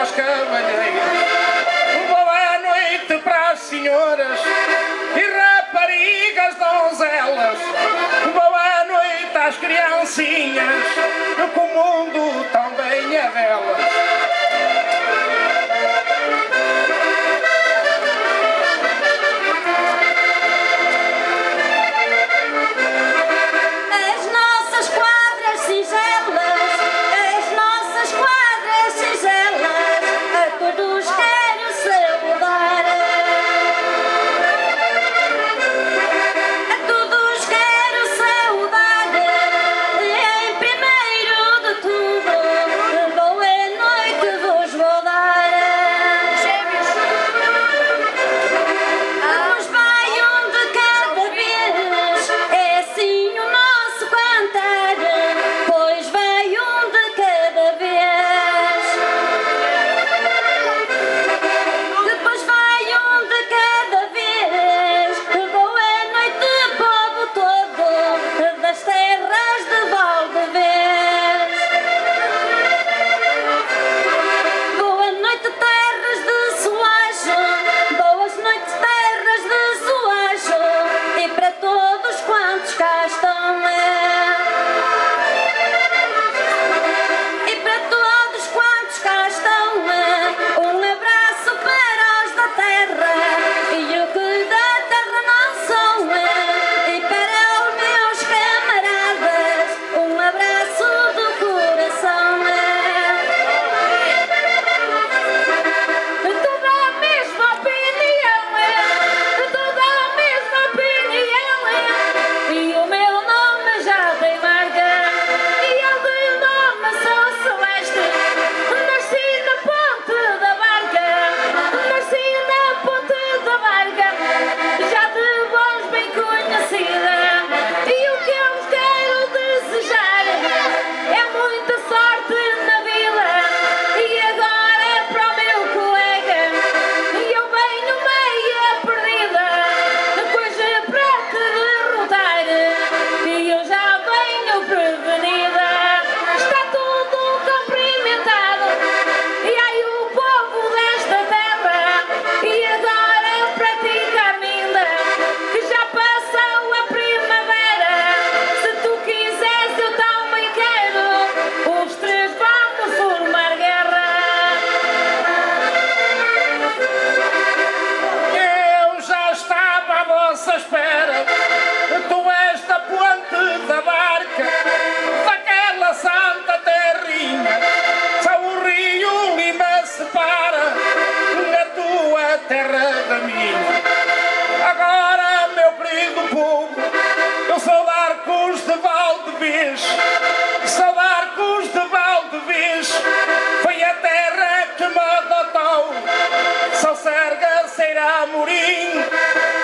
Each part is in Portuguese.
às cavalheiras. Boa noite para as senhoras e raparigas donzelas. Boa noite às criancinhas, que o mundo também é delas.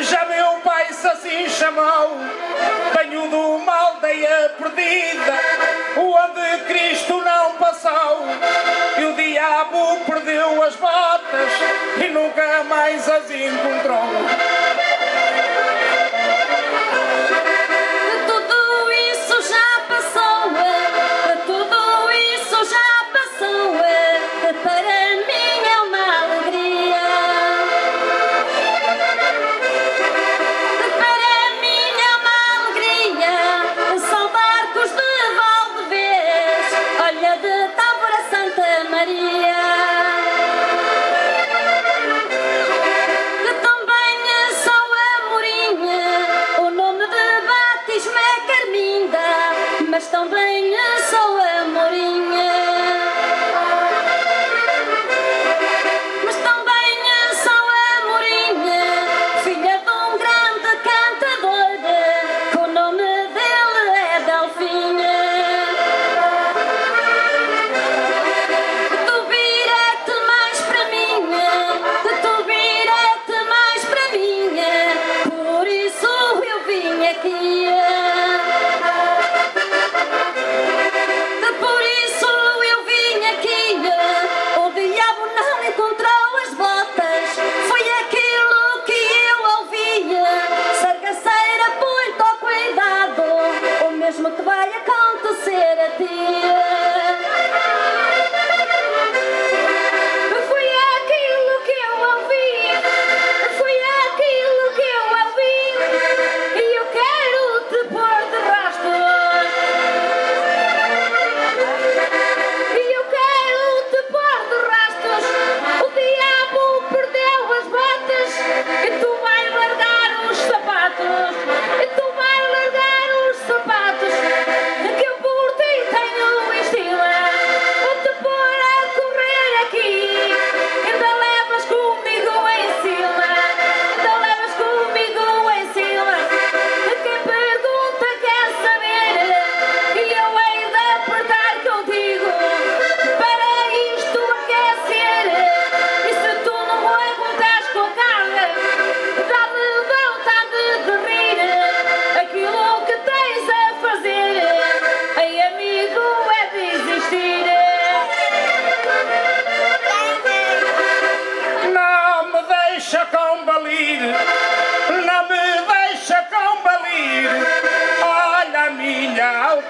Já meu pai se assim chamou. Venho de uma aldeia perdida, onde Cristo não passou. E o diabo perdeu as botas e nunca mais as encontrou. Tudo isso já passou, tudo isso já passou. Para mim é uma alegria. Para mim é uma alegria. São barcos de Valdevez, olha, de Távora Santa Maria. Que também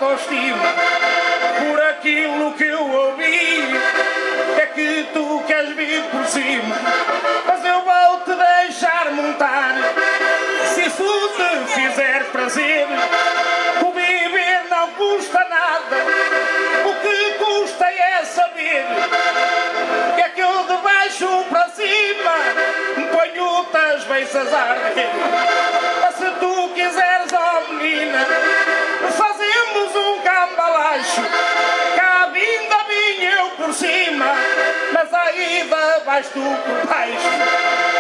autoestima por aquilo que eu ouvi. É que tu queres vir por cima, mas eu vou-te deixar montar. Se isso te fizer prazer, o viver não custa nada. O que custa é saber que é que eu de baixo para cima me ponho-te as beiças a arder. Mas se tu quiseres, ó menina, fazemos um cambalacho. Cá vindo a mim eu por cima, mas a ida vais tu por baixo.